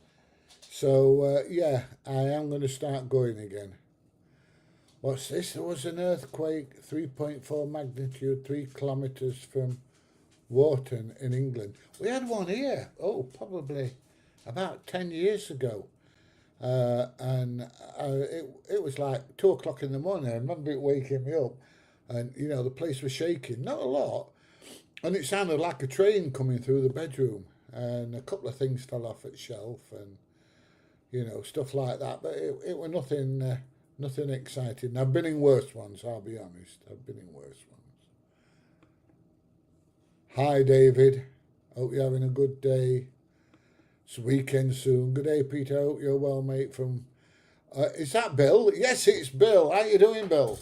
So, yeah, I am going to start going again. What's this? There was an earthquake, 3.4 magnitude, 3 kilometres from Wharton in England. We had one here, probably about 10 years ago. And it was like 2 o'clock in the morning. I remember it waking me up. And, you know, the place was shaking. Not a lot. And it sounded like a train coming through the bedroom. And a couple of things fell off its shelf and, you know, stuff like that. But it was nothing... nothing exciting. I've been in worse ones, I'll be honest. I've been in worse ones. Hi, David. Hope you're having a good day. It's weekend soon. Good day, Peter. Hope you're well, mate. From is that Bill? Yes, it's Bill. How you doing, Bill?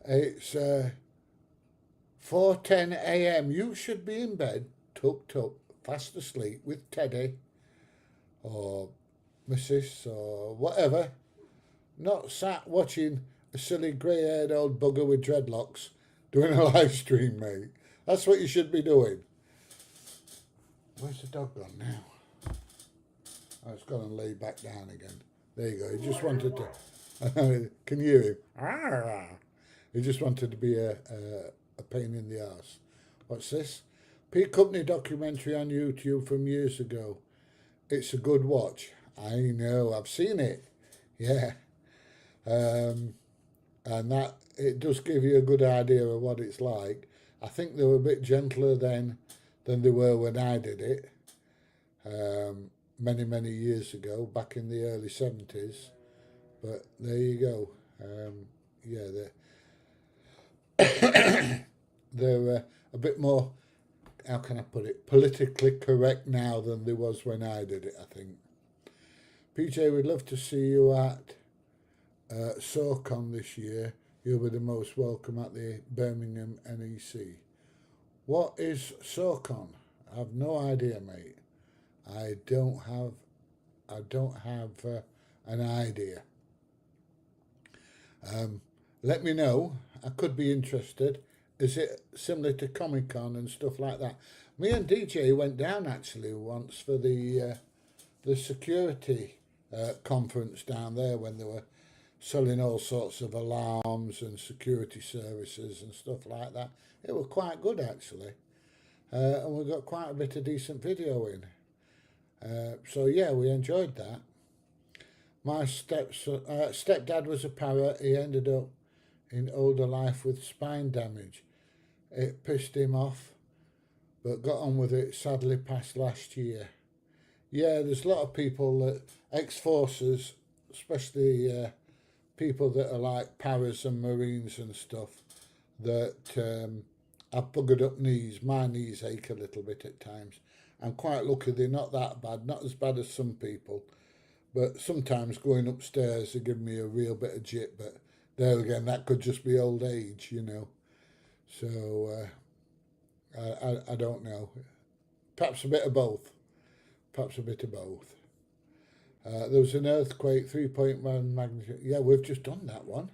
It's 4:10 a.m. You should be in bed, tucked up, fast asleep with Teddy or Mrs. or whatever. Not sat watching a silly grey-haired old bugger with dreadlocks doing a live stream, mate. That's what you should be doing. Where's the dog gone now? Oh, it's gone and lay back down again. There you go. He just wanted to... Can you hear him? He just wanted to be a pain in the arse. What's this? P Company documentary on YouTube from years ago. It's a good watch. I know. I've seen it. Yeah. And that it does give you a good idea of what it's like. I think they were a bit gentler then than they were when I did it many years ago, back in the early 70s. But there you go. Yeah, they're a bit more, how can I put it, politically correct now than they was when I did it, I think. PJ, we'd love to see you at SOCON this year. You'll be the most welcome at the Birmingham NEC. What is SOCON? I have no idea, mate. I don't have an idea. Let me know. I could be interested. Is it similar to Comic-Con and stuff like that? Me and DJ went down actually once for the security conference down there when they were selling all sorts of alarms and security services and stuff like that. It was quite good actually, and we got quite a bit of decent video in. So yeah, we enjoyed that. My stepdad was a parrot. He ended up in older life with spine damage. It pissed him off, but got on with it. Sadly passed last year. Yeah, there's a lot of people that ex-forces, especially people that are like paras and marines and stuff, that have buggered up knees. My knees ache a little bit at times. I'm quite lucky they're not that bad, not as bad as some people, But sometimes going upstairs they give me a real bit of jip. But there again, that could just be old age, you know. So I don't know. Perhaps a bit of both. Perhaps a bit of both. There was an earthquake, 3.1 magnitude. Yeah, we've just done that one.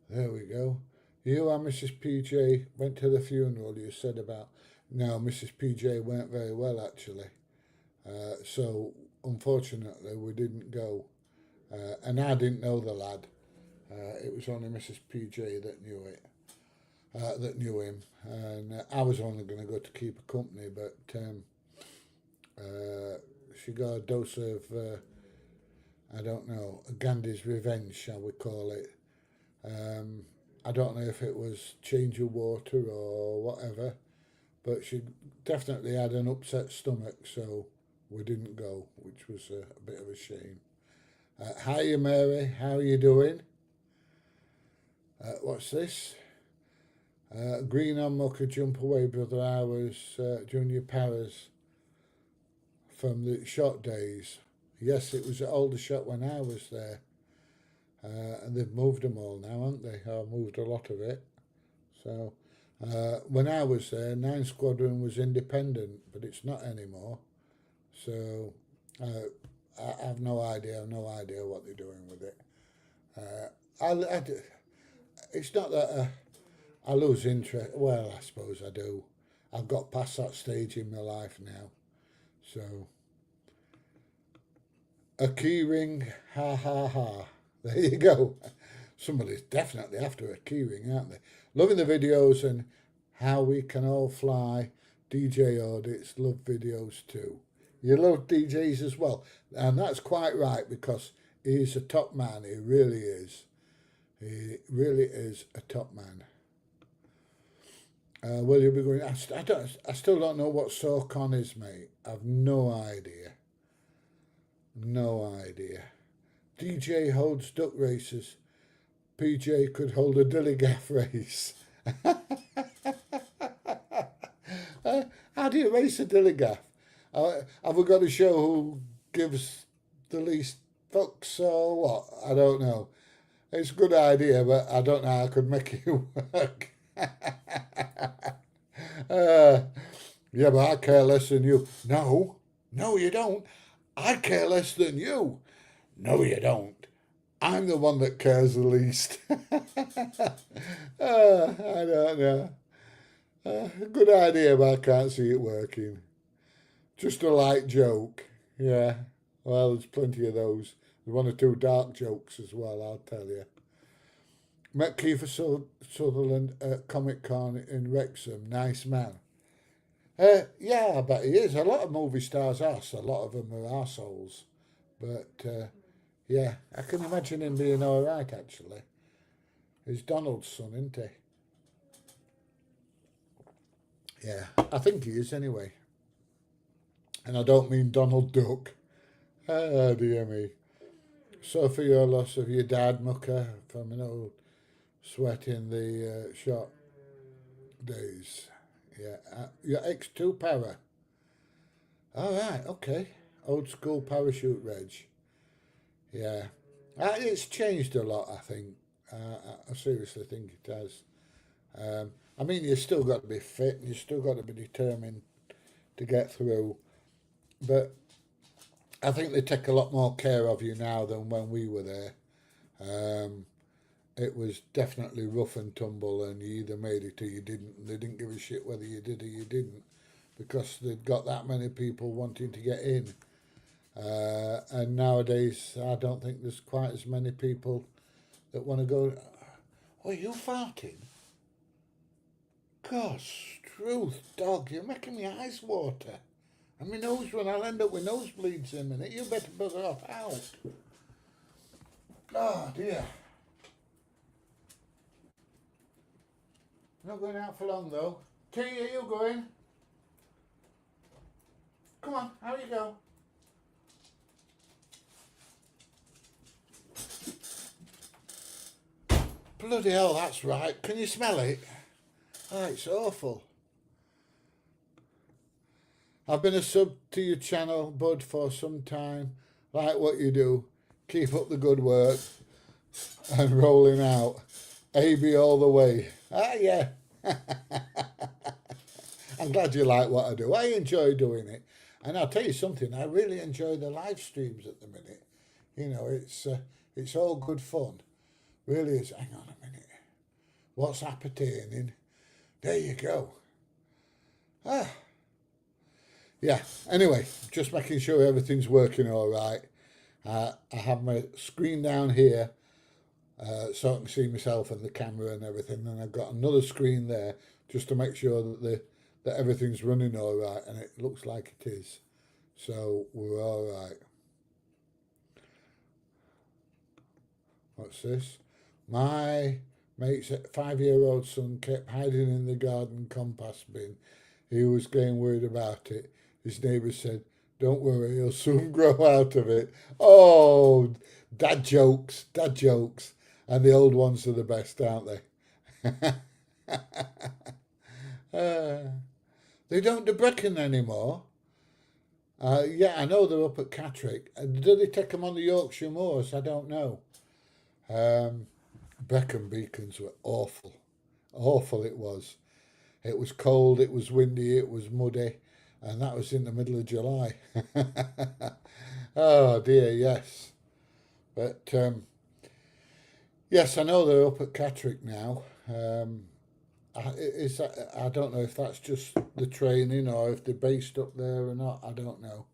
There we go. You and Mrs. PJ went to the funeral you said about. No, Mrs. PJ weren't very well, actually. So, unfortunately, we didn't go. And I didn't know the lad. It was only Mrs. PJ that knew it. That knew him. And I was only going to go to keep her company, but she got a dose of, I don't know, Gandhi's revenge, shall we call it. I don't know if it was change of water or whatever, but she definitely had an upset stomach, so we didn't go, which was a bit of a shame. Hiya Mary, how are you doing? What's this? Green on Mucker, jump away, brother. I was Junior Paras from the shot days. Yes, it was at Aldershot when I was there. And they've moved them all now, haven't they? I've moved a lot of it. So when I was there, 9 Squadron was independent, but it's not anymore. So I have no idea. What they're doing with it. It's not that I lose interest. Well, I suppose I do. I've got past that stage in my life now. So a key ring, ha ha ha. There you go. Somebody's definitely after a keyring, aren't they? Loving the videos and how we can all fly. DJ audits, love videos too. You love DJs as well. And that's quite right, because he's a top man. He really is. He really is a top man. Will you be going? I still don't know what SOCON is, mate. I've no idea. No idea. DJ holds duck races. PJ could hold a dillygaff race. How do you race a dillygaff? Have we got to show who gives the least fucks or what? I don't know. It's a good idea, but I don't know how I could make it work. Yeah, but I care less than you. No, you don't. I care less than you. No, you don't. I'm the one that cares the least. I don't know. Good idea, but I can't see it working. Just a light joke. Yeah. Well, there's plenty of those. There's 1 or 2 dark jokes as well, I'll tell you. Met Kiefer Sutherland at Comic Con in Wrexham. Nice man. Yeah, I bet he is. A lot of movie stars are. A lot of them are arseholes. But, yeah, I can imagine him being all right, actually. He's Donald's son, isn't he? Yeah, I think he is anyway. And I don't mean Donald Duck. Oh, dear me. So for your loss of your dad, Mucker, from an old sweat in the shop days. Yeah, your X2 para. All right, okay. Old school parachute reg. Yeah. It's changed a lot, I think. I seriously think it has. I mean, you've still got to be fit, and you've still got to be determined to get through. But I think they take a lot more care of you now than when we were there. It was definitely rough and tumble, and you either made it or you didn't. They didn't give a shit whether you did or you didn't, because they'd got that many people wanting to get in. And nowadays, I don't think there's quite as many people that want to go. Oh, are you farting? Gosh, truth, dog, you're making my eyes water. And my nose run, I'll end up with nosebleeds in a minute. You better bugger off out. Oh, dear. Not going out for long, though. T, are you going? Come on, how you go? Bloody hell, that's right. Can you smell it? Oh, it's awful. I've been a sub to your channel, bud, for some time. like what you do. Keep up the good work and rolling out. AB all the way. Ah, yeah. I'm glad you like what I do. I enjoy doing it. And I'll tell you something, I really enjoy the live streams at the minute. You know, it's all good fun. Really is. Hang on a minute. What's appertaining? There you go. Ah, yeah. Anyway, just making sure everything's working all right. I have my screen down here so I can see myself and the camera and everything. And I've got another screen there just to make sure that everything's running all right, and it looks like it is. So we're all right. What's this? My mate's 5-year-old son kept hiding in the garden compost bin. He was getting worried about it. His neighbour said, "Don't worry, he'll soon grow out of it." Oh, dad jokes, dad jokes. And the old ones are the best, aren't they? They don't do Brecon anymore. Yeah, I know they're up at Catterick. Do they take them on the Yorkshire moors? I don't know. Brecon beacons were awful. Awful it was. It was cold, it was windy, it was muddy, and that was in the middle of July. Oh dear, yes. But yes, I know they're up at Catterick now. I don't know if that's just the training or if they're based up there or not. I don't know.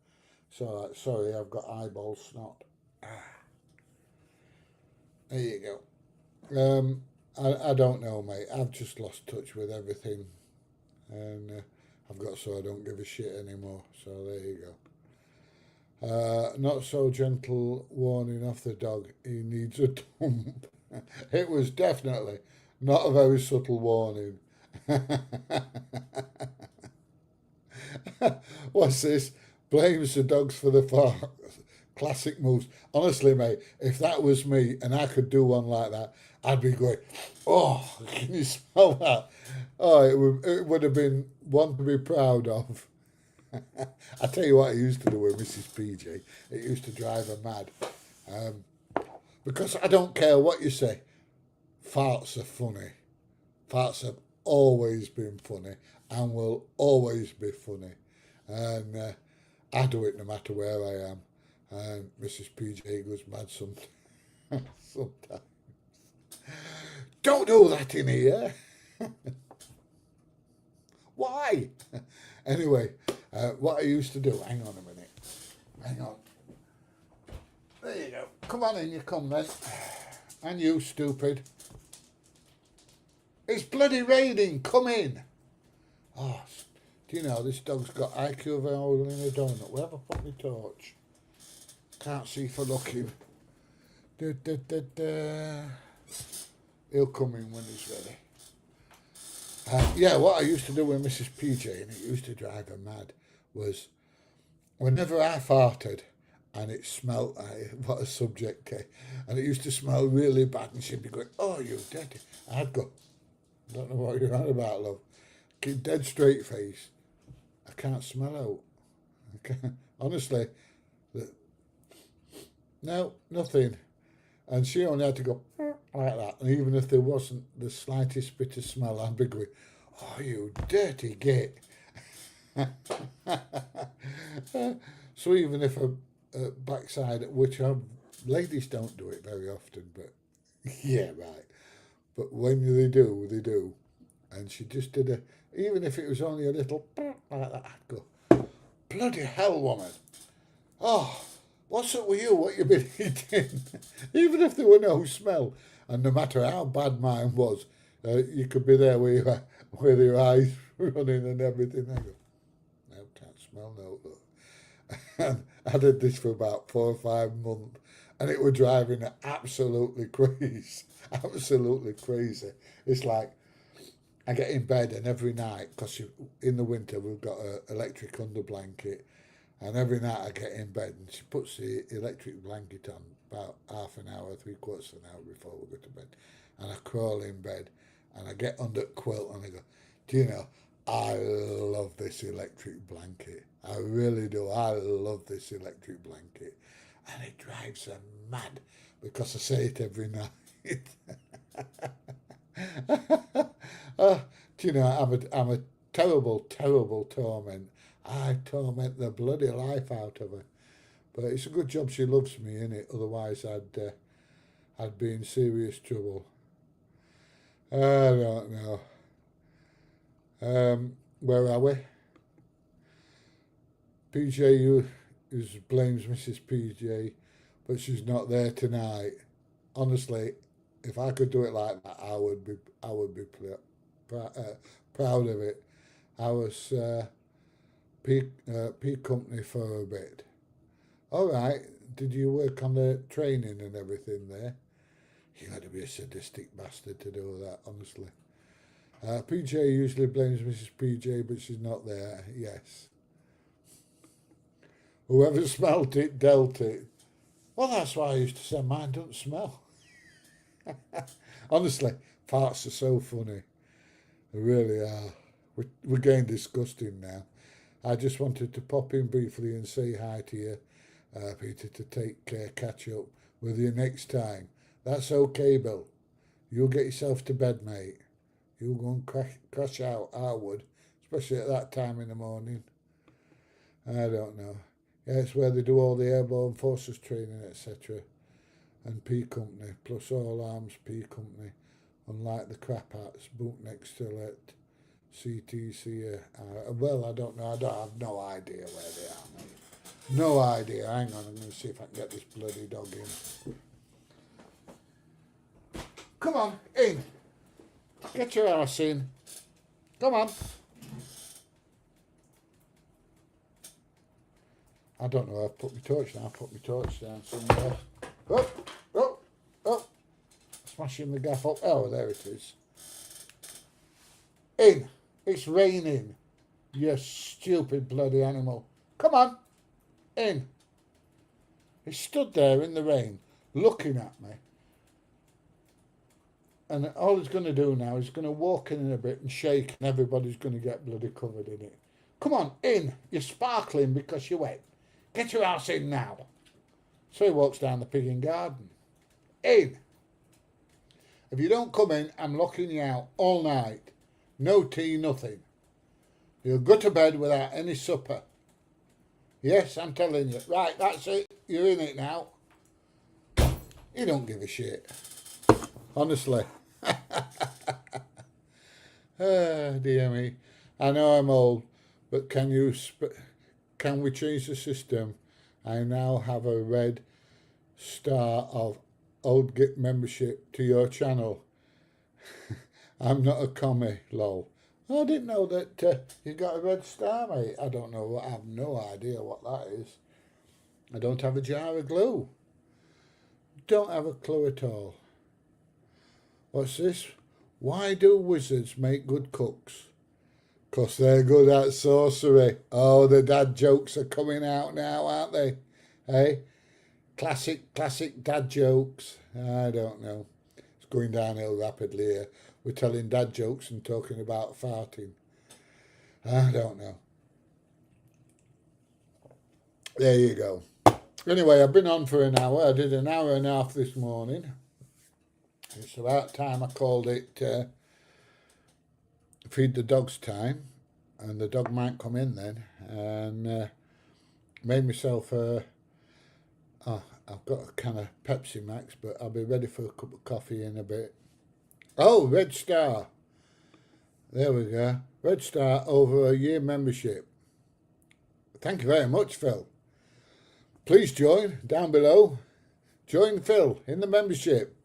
So sorry, I've got eyeball snot. There you go. I don't know, mate. I've just lost touch with everything, and I've got so I don't give a shit anymore. So there you go. Not so gentle warning off the dog. He needs a dump. It was definitely not a very subtle warning. What's this? Blames the dogs for the farts. Classic moves. Honestly, mate, if that was me and I could do one like that, I'd be going, "Oh, can you smell that?" Oh, it would have been one to be proud of. I tell you what, I used to do with Mrs. PJ. It used to drive her mad. Because I don't care what you say, farts are funny. Farts have always been funny and will always be funny. And I do it no matter where I am. And Mrs. PJ goes mad sometimes. Don't do that in here. Why? Anyway, what I used to do, hang on a minute. Hang on. There you go. Come on in, you come then. And you, stupid. It's bloody raining, come in. Oh, do you know, this dog's got IQ of an oil in a donut. Where have I put my torch? Can't see for looking. Da, da, da, da. He'll come in when he's ready. Yeah, what I used to do with Mrs. PJ, and it used to drive her mad, was whenever I farted and it smelled, what a subject, and it used to smell really bad, and she'd be going, "Oh, you dirty." I'd go, "Don't know what you're on about, love." Keep dead straight face. I can't smell out. Honestly, no, nothing. And she only had to go like that. And even if there wasn't the slightest bit of smell, I'd be going, "Oh, you dirty git." So even if a backside, which ladies don't do it very often, but yeah, right. But when they do, they do. And she just did even if it was only a little like that, I'd go, "Bloody hell, woman. Oh, what's up with you? What you been eating?" Even if there were no smell. And no matter how bad mine was, you could be there with your eyes running and everything. I go, "No, can't smell no." And I did this for about 4 or 5 months, and it was driving her absolutely crazy. Absolutely crazy. It's like, I get in bed, and every night, because in the winter we've got an electric under blanket, and every night I get in bed and she puts the electric blanket on about half an hour, 3/4 of an hour before we go to bed, and I crawl in bed and I get under the quilt and I go, "Do you know, I love this electric blanket. I really do. I love this electric blanket." drives her mad because I say it every night. Do you know, I'm a terrible, terrible torment. I torment the bloody life out of her. But it's a good job she loves me, innit? Otherwise I'd be in serious trouble. I don't know. Where are we? PJ blames Mrs. PJ, but she's not there tonight. Honestly, if I could do it like that, I would be proud of it. I was P company for a bit. All right. Did you work on the training and everything there? You got to be a sadistic bastard to do that, honestly. PJ usually blames Mrs. PJ, but she's not there. Yes. Whoever smelt it dealt it. Well, that's why I used to say mine don't smell. Honestly, farts are so funny. They really are. We're getting disgusting now. I just wanted to pop in briefly and say hi to you, Peter, to catch up with you next time. That's okay, Bill. You'll get yourself to bed, mate. You'll go and crash out, I would, especially at that time in the morning. I don't know. Yeah, it's where they do all the airborne forces training, etc. And P Company, plus all arms P Company, unlike the crap hats, bootneck stiletto, CTC. Well, I don't know. I have no idea where they are, mate. No idea. Hang on, I'm going to see if I can get this bloody dog in. Come on, in. Get your ass in. Come on. I don't know. I've put my torch down. I've put my torch down somewhere. Oh, oh, oh. Smashing the gaff up. Oh, there it is. In. It's raining. You stupid bloody animal. Come on. In. He stood there in the rain, looking at me. And all he's going to do now is going to walk in a bit and shake, and everybody's going to get bloody covered in it. Come on, in. You're sparkling because you're wet. Get your ass in now. So he walks down the pigging garden. In. If you don't come in, I'm locking you out all night. No tea, nothing. You'll go to bed without any supper. Yes, I'm telling you. Right, that's it. You're in it now. You don't give a shit. Honestly. Oh, dear me. I know I'm old, but can we change the system? I now have a red star of old Git membership to your channel. I'm not a commie, lol. I didn't know that you got a red star, mate. I don't know. I have no idea what that is. I don't have a jar of glue. Don't have a clue at all. What's this? Why do wizards make good cooks? 'Cause they're good at sorcery. Oh, the dad jokes are coming out now, aren't they? Hey? Classic dad jokes. I don't know. It's going downhill rapidly here. We're telling dad jokes and talking about farting. I don't know. There you go. Anyway, I've been on for an hour. I did an hour and a half this morning. It's about time I called it feed the dogs time, and the dog might come in then, and made myself I've got a can of Pepsi Max, but I'll be ready for a cup of coffee in a bit. Oh, Red Star. There we go. Red Star over a year membership. Thank you very much, Phil. Please join down below. Join Phil in the membership.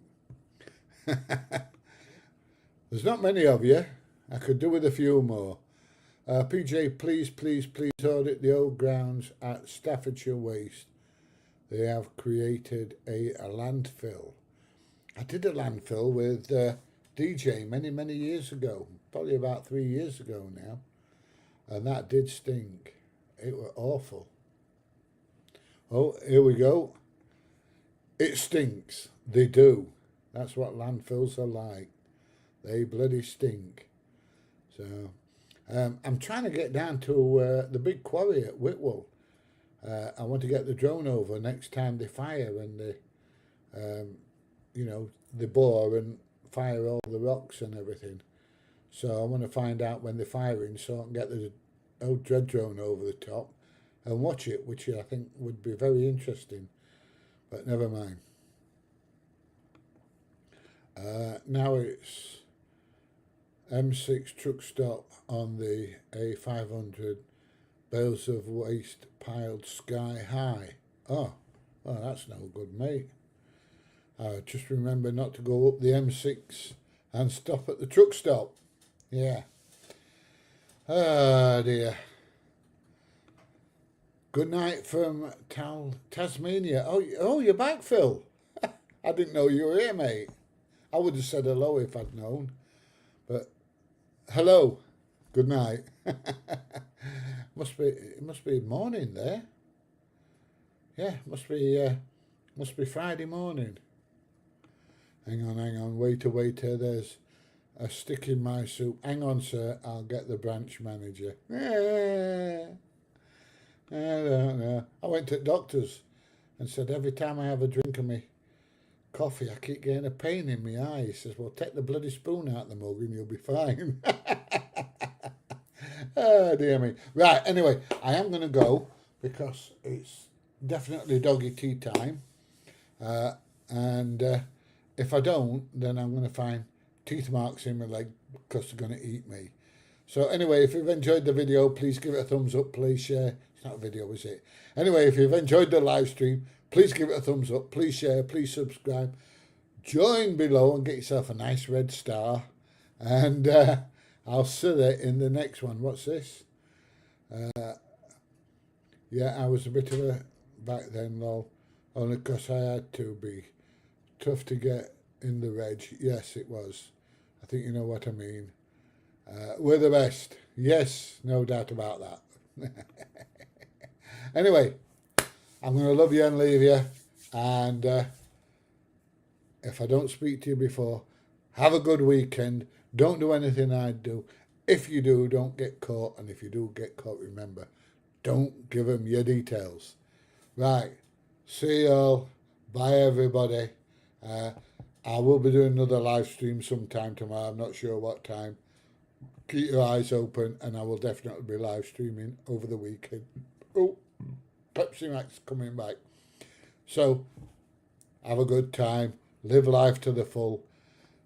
There's not many of you. I could do with a few more. PJ, please audit the old grounds at Staffordshire Waste. They have created a landfill. I did a landfill with DJ many years ago, probably about 3 years ago now, and that did stink. It was awful. Oh, here we go. It stinks. They do. That's what landfills are like. They bloody stink. So I'm trying to get down to the big quarry at Whitwell. I want to get the drone over next time they fire and they, you know, they bore and fire all the rocks and everything. So I want to find out when they're firing so I can get the old dread drone over the top and watch it, which I think would be very interesting. But never mind. Now it's M6 truck stop on the A500. Bales of waste piled sky high. Oh, well, that's no good, mate. Just remember not to go up the M6 and stop at the truck stop. Yeah. Oh, dear. Good night from Tasmania. Oh, you're back, Phil. I didn't know you were here, mate. I would have said hello if I'd known. But hello. Good night. It must be morning there. Yeah, must be Friday morning. Hang on, waiter, there's a stick in my soup. Hang on, sir, I'll get the branch manager. I don't know. I went to the doctor's and said every time I have a drink of my coffee I keep getting a pain in my eye. He says, well, take the bloody spoon out of the mug and you'll be fine. Oh, dear me. Right, anyway, I am going to go because it's definitely doggy tea time. And if I don't, then I'm going to find teeth marks in my leg because they're going to eat me. So anyway, if you've enjoyed the video, please give it a thumbs up, please share. It's not a video, is it? Anyway, if you've enjoyed the live stream, please give it a thumbs up, please share, please subscribe. Join below and get yourself a nice red star. And I'll see you in the next one. What's this? Yeah, I was a bit of a back then, lol. Only because I had to be tough to get in the reg. Yes, it was. I think you know what I mean. We're the best. Yes, no doubt about that. Anyway, I'm going to love you and leave you. And if I don't speak to you before, have a good weekend. Don't do anything I'd do. If you do, don't get caught. And if you do get caught, remember, don't give them your details. Right. See you all. Bye, everybody. I will be doing another live stream sometime tomorrow. I'm not sure what time. Keep your eyes open, and I will definitely be live streaming over the weekend. Oh, Pepsi Max coming back. So, have a good time. Live life to the full.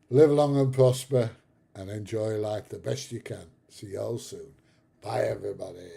Live long and prosper, and enjoy life the best you can. See you all soon. Bye, everybody.